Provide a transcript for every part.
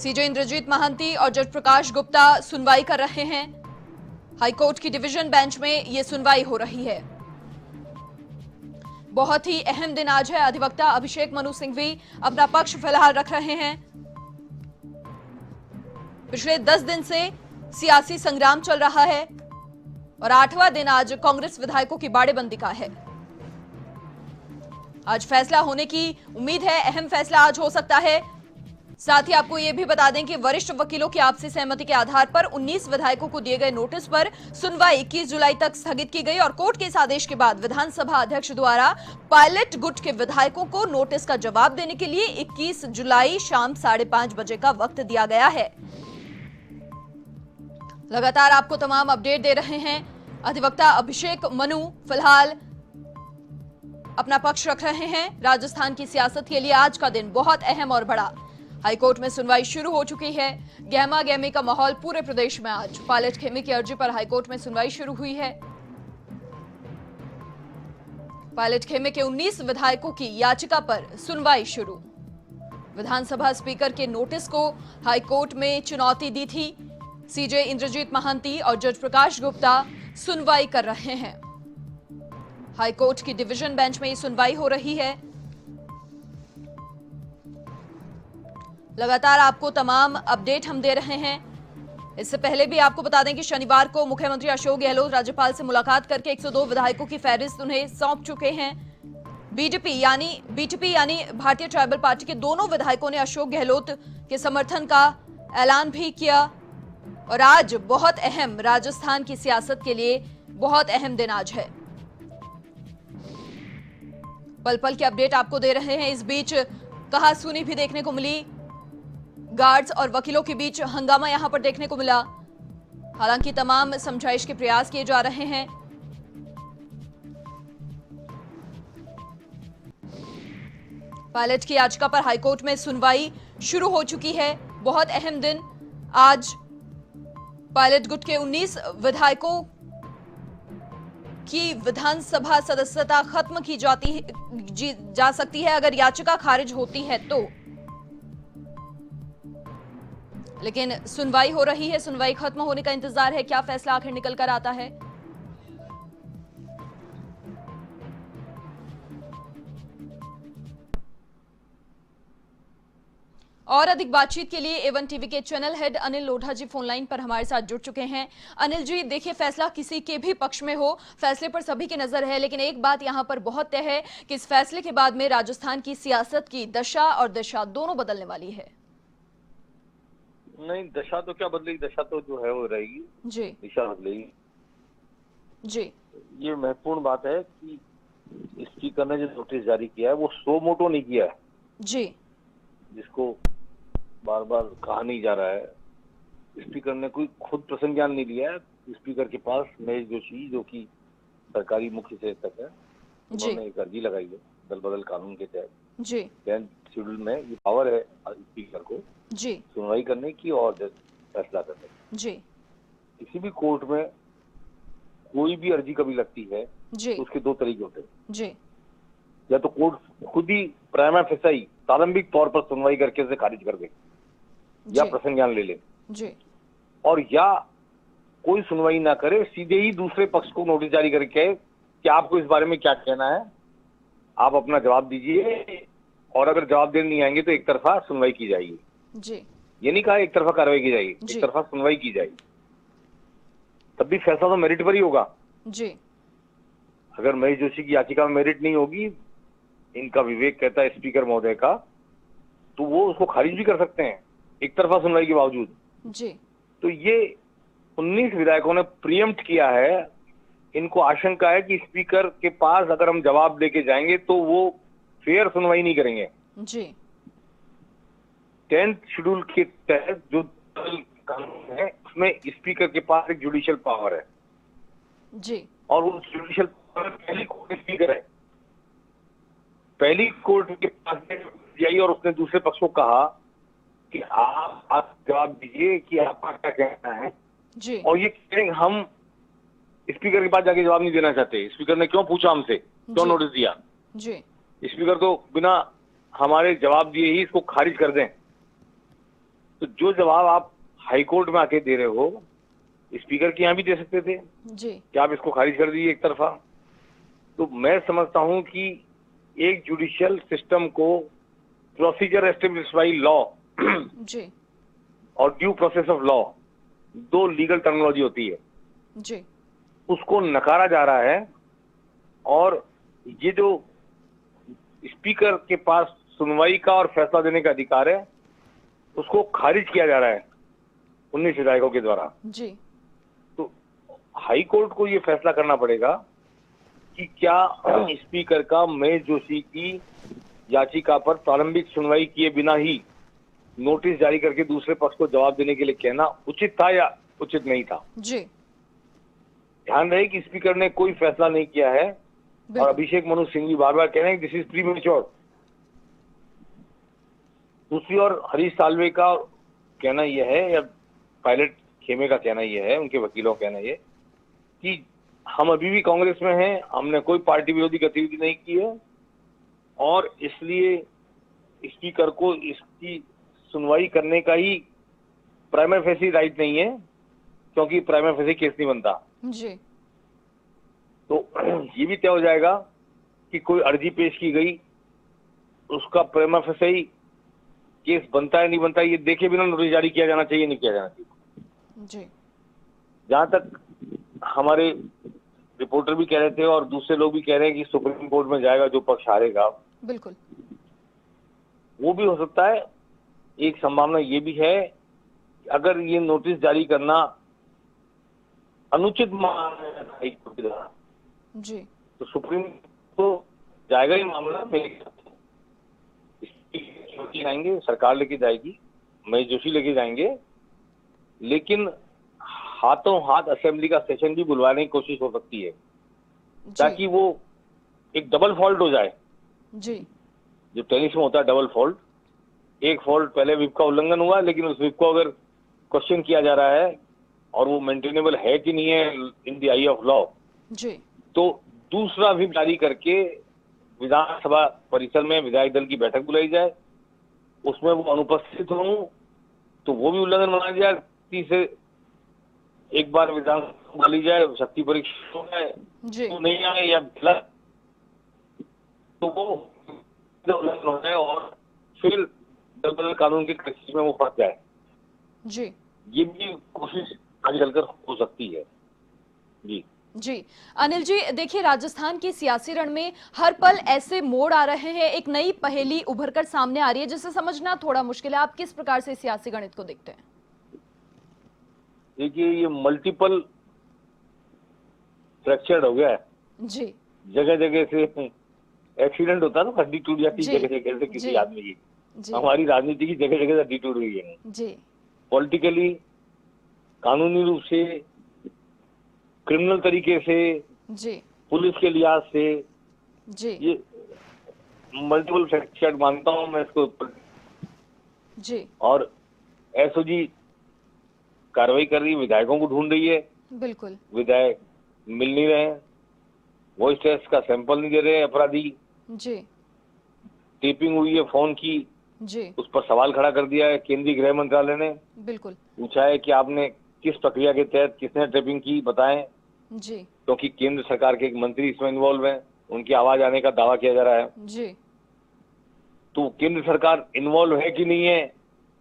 सीजे इंद्रजीत महांती और जज प्रकाश गुप्ता सुनवाई कर रहे हैं। हाईकोर्ट की डिवीजन बेंच में यह सुनवाई हो रही है। बहुत ही अहम दिन आज है। अधिवक्ता अभिषेक मनु सिंघवी अपना पक्ष फिलहाल रख रहे हैं। पिछले 10 दिन से सियासी संग्राम चल रहा है और 8वां दिन आज कांग्रेस विधायकों की बाड़ेबंदी का है। आज फैसला होने की उम्मीद है। अहम फैसला आज हो सकता है। साथ ही आपको यह भी बता दें कि वरिष्ठ वकीलों की आपसी सहमति के आधार पर 19 विधायकों को दिए गए नोटिस पर सुनवाई 21 जुलाई तक स्थगित की गई और कोर्ट के इस आदेश के बाद विधानसभा अध्यक्ष द्वारा पायलट गुट के विधायकों को नोटिस का जवाब देने के लिए 21 जुलाई शाम 5:30 बजे का वक्त दिया गया है। लगातार आपको तमाम अपडेट दे रहे हैं। अधिवक्ता अभिषेक मनु फिलहाल अपना पक्ष रख रहे हैं। राजस्थान की सियासत के लिए आज का दिन बहुत अहम और बड़ा। हाईकोर्ट में सुनवाई शुरू हो चुकी है। गहमा गहमी का माहौल पूरे प्रदेश में। आज पायलट खेमे की अर्जी पर हाईकोर्ट में सुनवाई शुरू हुई है। पायलट खेमे के 19 विधायकों की याचिका पर सुनवाई शुरू। विधानसभा स्पीकर के नोटिस को हाईकोर्ट में चुनौती दी थी। सीजे इंद्रजीत महांती और जज प्रकाश गुप्ता सुनवाई कर रहे हैं। हाईकोर्ट की डिवीजन बेंच में ये सुनवाई हो रही है। लगातार आपको तमाम अपडेट हम दे रहे हैं। इससे पहले भी आपको बता दें कि शनिवार को मुख्यमंत्री अशोक गहलोत राज्यपाल से मुलाकात करके 102 विधायकों की फहरिस्त उन्हें सौंप चुके हैं। बीटीपी यानी भारतीय ट्राइबल पार्टी के दोनों विधायकों ने अशोक गहलोत के समर्थन का ऐलान भी किया। और आज बहुत अहम, राजस्थान की सियासत के लिए बहुत अहम दिन आज है। पल पल के अपडेट आपको दे रहे हैं। इस बीच कहासुनी भी देखने को मिली। गार्ड्स और वकीलों के बीच हंगामा यहां पर देखने को मिला। हालांकि तमाम समझाइश के प्रयास किए जा रहे हैं। पायलट की याचिका पर हाईकोर्ट में सुनवाई शुरू हो चुकी है। बहुत अहम दिन आज। पायलट गुट के 19 विधायकों की विधानसभा सदस्यता खत्म की जा सकती है अगर याचिका खारिज होती है तो। लेकिन सुनवाई हो रही है। सुनवाई खत्म होने का इंतजार है। क्या फैसला आखिर निकल कर आता है। और अधिक बातचीत के लिए A1 टीवी के चैनल हेड अनिल लोढ़ा जी फोन लाइन पर हमारे साथ जुड़ चुके हैं। अनिल जी, देखिए, फैसला किसी के भी पक्ष में हो, फैसले पर सभी की नजर है। लेकिन एक बात यहां पर बहुत तय है कि इस फैसले के बाद में राजस्थान की सियासत की दशा और दिशा दोनों बदलने वाली है। नहीं, दशा तो क्या बदलेगी, दशा तो जो है वो रहेगी जी, दिशा बदलेगी जी। ये महत्वपूर्ण बात है कि स्पीकर ने जो नोटिस जारी किया है वो सो मोटो नहीं किया है जी, जिसको बार बार कहा नहीं जा रहा है। स्पीकर ने कोई खुद प्रसंज्ञान नहीं लिया है। स्पीकर के पास महेश जोशी, जो कि सरकारी मुख्य सचेतक है, उन्होंने एक अर्जी लगाई है दल बदल कानून के तहत। जी, 10th शेड्यूल में ये पावर है स्पीकर को जी, सुनवाई करने की और फैसला करने की। जी, किसी भी कोर्ट में कोई भी अर्जी कभी लगती है जी, तो उसके दो तरीके होते हैं। जी, या तो कोर्ट खुद ही प्राइमा फेसाई प्रारंभिक तौर पर सुनवाई करके उसे खारिज कर दे या प्रसंज्ञान ले ले, जी, और या कोई सुनवाई ना करे, सीधे ही दूसरे पक्ष को नोटिस जारी करके कि आपको इस बारे में क्या कहना है, आप अपना जवाब दीजिए, और अगर जवाब देने नहीं आएंगे तो एक तरफा सुनवाई की जाएगी। जी। ये नहीं कहा एक तरफा कार्रवाई की जाएगी, एक तरफा सुनवाई की जाएगी। तब भी फैसला तो मेरिट पर ही होगा। जी। अगर महेश जोशी की याचिका में मेरिट नहीं होगी, इनका विवेक कहता है स्पीकर महोदय का, तो वो उसको खारिज भी कर सकते हैं एक तरफा सुनवाई के बावजूद। जी। तो ये 19 विधायकों ने प्रीएम्प्ट किया है। इनको आशंका है कि स्पीकर के पास अगर हम जवाब लेके जाएंगे तो वो फेयर सुनवाई नहीं करेंगे। जी। 10th शेड्यूल के तहत जो कानून है उसमें स्पीकर के पास एक जुडिशियल पावर है। जी। और वो जुडिशियल पावर पहली कोर्ट स्पीकर है। पहली कोर्ट के पास जाई और उसने दूसरे पक्ष को कहा कि आप जवाब दीजिए कि आपका क्या कहना है। जी। और ये कहेंगे हम स्पीकर के पास जाके जवाब नहीं देना चाहते। स्पीकर ने क्यों पूछा हमसे, क्यों नोटिस दिया? जी। स्पीकर तो बिना हमारे जवाब दिए ही इसको खारिज कर दें। तो जो जवाब आप हाई कोर्ट में आके दे रहे हो, स्पीकर के यहाँ भी दे सकते थे जी कि आप इसको खारिज कर दीजिए एक तरफा। तो मैं समझता हूं कि एक जुडिशियल सिस्टम को प्रोसीजर एस्टेब्लिश्ड बाय लॉ जी और ड्यू प्रोसेस ऑफ लॉ, दो लीगल टर्मिनोलॉजी होती है, जी उसको नकारा जा रहा है। और ये जो स्पीकर के पास सुनवाई का और फैसला देने का अधिकार है, उसको खारिज किया जा रहा है 19 विधायकों के द्वारा। जी तो हाई कोर्ट को ये फैसला करना पड़ेगा कि क्या स्पीकर का महेश जोशी की याचिका पर प्रारंभिक सुनवाई किए बिना ही नोटिस जारी करके दूसरे पक्ष को जवाब देने के लिए कहना उचित था या उचित नहीं था। जी ध्यान रहे कि स्पीकर ने कोई फैसला नहीं किया है और बिल्कुल अभिषेक मनु सिंघवी बार बार कह रहे हैं दिस इज प्रीमेच्योर। दूसरी ओर हरीश साल्वे का कहना यह है, या पायलट खेमे का कहना यह है, उनके वकीलों का कहना यह कि हम अभी भी कांग्रेस में हैं, हमने कोई पार्टी विरोधी गतिविधि नहीं की है और इसलिए स्पीकर को इसकी सुनवाई करने का ही प्राइमा फेसी राइट नहीं है, क्योंकि प्राइमा फेसी केस नहीं बनता। जी तो ये भी तय हो जाएगा कि कोई अर्जी पेश की गई, उसका प्राइमा फेसी केस बनता है नहीं बनता, ये देखे बिना नोटिस जारी किया जाना चाहिए, नहीं किया जाना चाहिए। जी जहां तक हमारे रिपोर्टर भी कह रहे थे और दूसरे लोग भी कह रहे हैं कि सुप्रीम कोर्ट में जाएगा जो पक्ष हारेगा, बिल्कुल वो भी हो सकता है। एक संभावना ये भी है कि अगर ये नोटिस जारी करना अनुचित माना जाता है हाईकोर्ट के द्वारा, जी तो सुप्रीम तो जाएगा ही मामला। मेरे लेके जाएंगे, सरकार लेके जाएगी, महेश जोशी लेके जाएंगे, लेकिन हाथों हाथ असेंबली का सेशन भी बुलवाने की कोशिश हो सकती है, ताकि वो एक डबल फॉल्ट हो जाए। जी जो टेनिस में होता है डबल फॉल्ट, एक फॉल्ट पहले विप का उल्लंघन हुआ, लेकिन उस विप को अगर क्वेश्चन किया जा रहा है और वो मेंटेनेबल है कि नहीं है in the eye of law, जी तो दूसरा विप जारी करके विधानसभा परिसर में विधायक दल की बैठक बुलाई जाए, उसमें वो अनुपस्थित हों तो वो भी उल्लंघन माना जाए। तीसरे एक बार विधानसभा बुलाई जाए, शक्ति परीक्षा हो जाए, जी तो नहीं आए या गलत, तो वो उल्लंघन हो जाए और फिर दलबदल कानून के क्रिसिस में वो फंस जाए। जी ये भी कोशिश आगे चलकर हो सकती है। जी जी अनिल जी, देखिए राजस्थान के सियासी रण में हर पल ऐसे मोड़ आ रहे हैं, एक नई पहेली उभरकर सामने आ रही है जिसे समझना थोड़ा मुश्किल है। आप किस प्रकार से सियासी गणित को देखते हैं? देखिए, ये मल्टीपल फ्रैक्चर्ड हो गया है, जी जगह जगह से एक्सीडेंट होता है ना, हड्डी टूट जाती है जी, जगह जगह से किसी जी, आदमी की। जी हमारी राजनीति की जगह जगह से हड्डी टूट गई है, जी पॉलिटिकली, कानूनी रूप से, क्रिमिनल तरीके से, जी पुलिस के लिहाज से। जी ये मल्टीपल फ्रैक्चर्ड मानता हूं मैं इसको। जी और एसओजी कार्रवाई कर रही है, विधायकों को ढूंढ रही है, बिल्कुल विधायक मिल नहीं रहे हैं, वॉइस टेस्ट का सैंपल नहीं दे रहे हैं अपराधी, जी टेपिंग हुई है फोन की, जी उस पर सवाल खड़ा कर दिया है। केंद्रीय गृह मंत्रालय ने बिल्कुल पूछा है कि आपने किस प्रक्रिया के तहत किसने टेपिंग की, बताएं, जी क्योंकि केंद्र सरकार के एक मंत्री इसमें इन्वॉल्व है, उनकी आवाज आने का दावा किया जा रहा है। जी तो केंद्र सरकार इन्वॉल्व है कि नहीं है,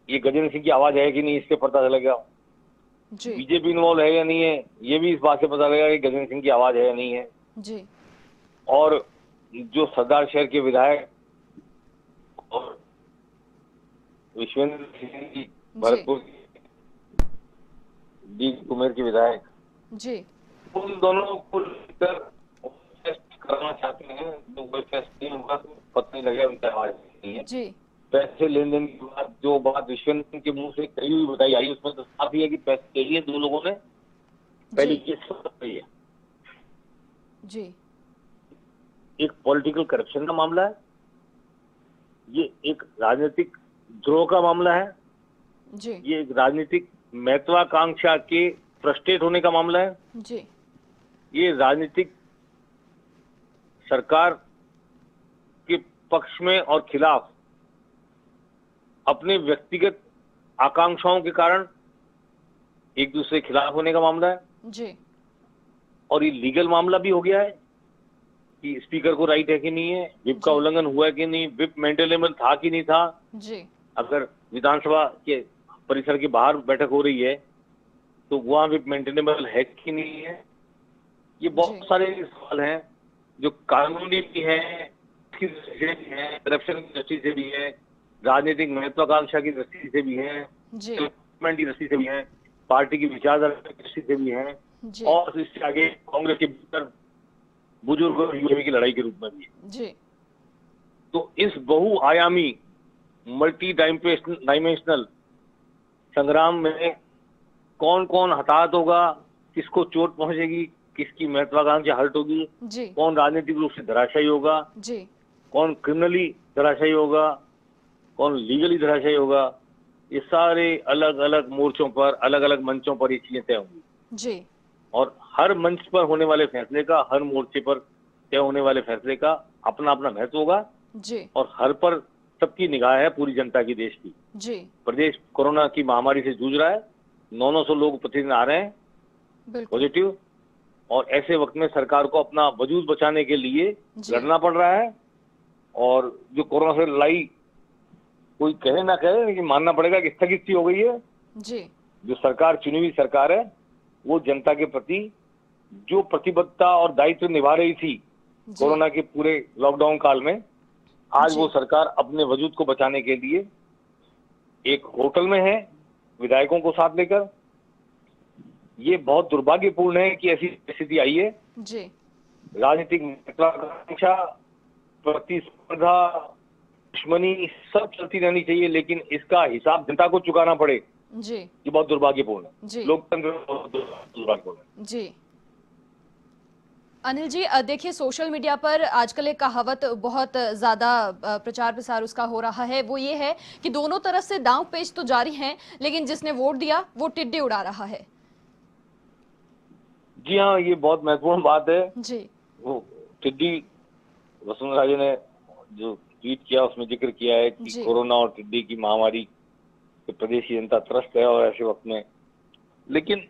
ये गजेंद्र सिंह की आवाज है कि नहीं, इससे पता चलेगा। जी बीजेपी इन्वॉल्व है या नहीं है, ये भी इस बात से पता लगेगा कि गजेंद्र सिंह की आवाज है या नहीं है। जी और जो सरदार शहर के विधायक और विश्वेंद्र सिंह की भरतपुर डी कुमेर के विधायक, जी उन दोनों को लेकर टेस्ट करना चाहते हैं। जो कोई टेस्ट नहीं होगा तो पता नहीं लगेगा उनकी आवाज नहीं है। जी पैसे लेन देन की बात, जो बात विश्वेंद्र सिंह के मुंह से कही हुई बताई आई, उसमें तो साफ ही है कि पैसे के लिए दो लोगों ने पहली केस है। जी एक पॉलिटिकल करप्शन का मामला है, ये एक राजनीतिक द्रोह का मामला है, जी ये एक राजनीतिक महत्वाकांक्षा के फ्रस्ट्रेट होने का मामला है, जी ये राजनीतिक सरकार के पक्ष में और खिलाफ अपने व्यक्तिगत आकांक्षाओं के कारण एक दूसरे के खिलाफ होने का मामला है, जी और ये लीगल मामला भी हो गया है कि स्पीकर को राइट है कि नहीं है, विप का जी। उल्लंघन हुआ है कि नहीं, विप मेंटेनेबल था कि नहीं था। जी अगर विधानसभा के परिसर के बाहर बैठक हो रही है तो वहां विप मेंटेनेबल है कि नहीं है। ये बहुत जी। सारे सवाल हैं जो कानूनी भी हैं, की दृष्टि से भी हैं, करप्शन की दृष्टि से भी है, राजनीतिक महत्वाकांक्षा की दृष्टि से भी है, जी डेवलपमेंट की दृष्टि से भी है, पार्टी की विचारधारा की दृष्टि से भी है, जी और इससे आगे कांग्रेस के भीतर बुजुर्ग और युवा की लड़ाई के रूप में भी है। जी तो इस बहुआयामी मल्टी डायमेंशनल संग्राम में कौन कौन हताहत होगा, किसको चोट पहुंचेगी, किसकी महत्वाकांक्षा हर्ट होगी, जी कौन राजनीतिक रूप से धराशायी होगा, जी कौन क्रिमिनली धराशायी होगा, कौन लीगली धराशायी होगा, ये सारे अलग अलग मोर्चों पर, अलग अलग मंचों पर ये चीजें तय होंगी। जी और हर मंच पर होने वाले फैसले का, हर मोर्चे पर तय होने वाले फैसले का अपना अपना महत्व होगा, जी और हर पर सबकी निगाह है, पूरी जनता की, देश की। जी प्रदेश कोरोना की महामारी से जूझ रहा है, 900 लोग प्रतिदिन आ रहे हैं बिल्कुल पॉजिटिव, और ऐसे वक्त में सरकार को अपना वजूद बचाने के लिए जी लड़ना पड़ रहा है। और जो कोरोना से लड़ाई कोई कहे ना कहे, लेकिन मानना पड़ेगा कि स्थगित सी हो गई है। जी जो सरकार, चुनी हुई सरकार है, वो जनता के प्रति जो प्रतिबद्धता और दायित्व निभा रही थी जी कोरोना के पूरे लॉकडाउन काल में, आज जी। वो सरकार अपने वजूद को बचाने के लिए एक होटल में है, विधायकों को साथ लेकर। ये बहुत दुर्भाग्यपूर्ण है कि ऐसी स्थिति आई है। जी राजनीतिक महत्वाकांक्षा, प्रतिस्पर्धा, दुश्मनी सब चलती रहनी चाहिए, लेकिन इसका हिसाब जनता को चुकाना पड़े, जी ये बहुत दुर्भाग्यपूर्ण जी। है। लोकतंत्र बहुत दुर्भाग्यपूर्ण है। जी अनिल जी, देखिए सोशल मीडिया पर आजकल एक कहावत बहुत ज्यादा प्रचार प्रसार उसका हो रहा है, वो ये है कि दोनों तरफ से दांव पेच तो जारी हैं, लेकिन जिसने वोट दिया वो टिड्डी उड़ा रहा है। जी हाँ, ये बहुत महत्वपूर्ण बात है। जी वो टिड्डी, वसुंधरा राजे ने जो ट्वीट किया उसमें जिक्र किया है कि जी कोरोना और टिड्डी की महामारी से प्रदेश की जनता त्रस्त है, और ऐसे वक्त में, लेकिन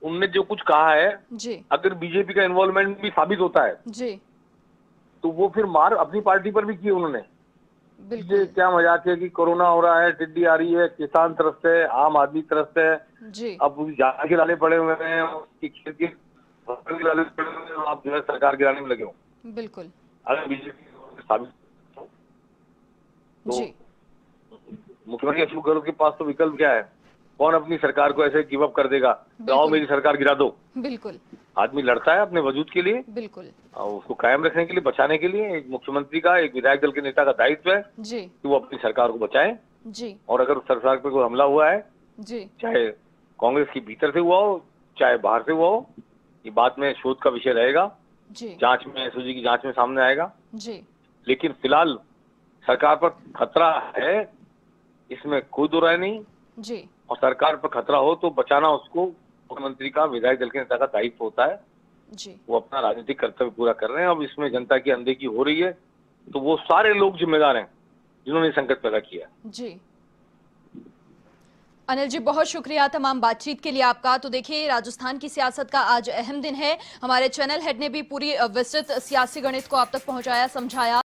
उनने जो कुछ कहा है, जी अगर बीजेपी का इन्वॉल्वमेंट भी साबित होता है जी तो वो फिर मार अपनी पार्टी पर भी की उन्होंने। ये बिल्कुल क्या मजाक है कि कोरोना हो रहा है, टिड्डी आ रही है, किसान त्रस्त है, आम आदमी त्रस्त है, जी अब उसकी जान के लाले पड़े हुए हैं, उसकी खेत की फसल के लाले पड़े हुए हैं, आप जो है सरकार गिराने में लगे हो। बिल्कुल अगर बीजेपी साबित तो जी मुख्यमंत्री अशोक गहलोत के पास तो विकल्प क्या है? कौन अपनी सरकार को ऐसे गिव अप कर देगा? तो आओ बिल्कुल मेरी सरकार गिरा दो। बिल्कुल आदमी लड़ता है अपने वजूद के लिए, बिल्कुल और उसको कायम रखने के लिए, बचाने के लिए। एक मुख्यमंत्री का, एक विधायक दल के नेता का दायित्व है जी कि वो अपनी सरकार को बचाए। जी और अगर सरकार पर कोई हमला हुआ है, जी चाहे कांग्रेस के भीतर से हुआ हो, चाहे बाहर से हुआ हो, ये बाद में शोध का विषय रहेगा, जी जांच में, एसओजी की जांच में सामने आएगा। जी लेकिन फिलहाल सरकार पर खतरा है, इसमें कोई दो राय नहीं। जी और सरकार पर खतरा हो तो बचाना उसको मुख्यमंत्री का, विधायक दल के नेता का दायित्व होता है। जी वो अपना राजनीतिक कर्तव्य पूरा कर रहे हैं। अब इसमें जनता की अनदेखी हो रही है, तो वो सारे लोग जिम्मेदार हैं जिन्होंने संकट पैदा किया। जी अनिल जी, बहुत शुक्रिया तमाम बातचीत के लिए आपका। तो देखिए, राजस्थान की सियासत का आज अहम दिन है। हमारे चैनल हेड ने भी पूरी विस्तृत सियासी गणित को आप तक पहुंचाया, समझाया।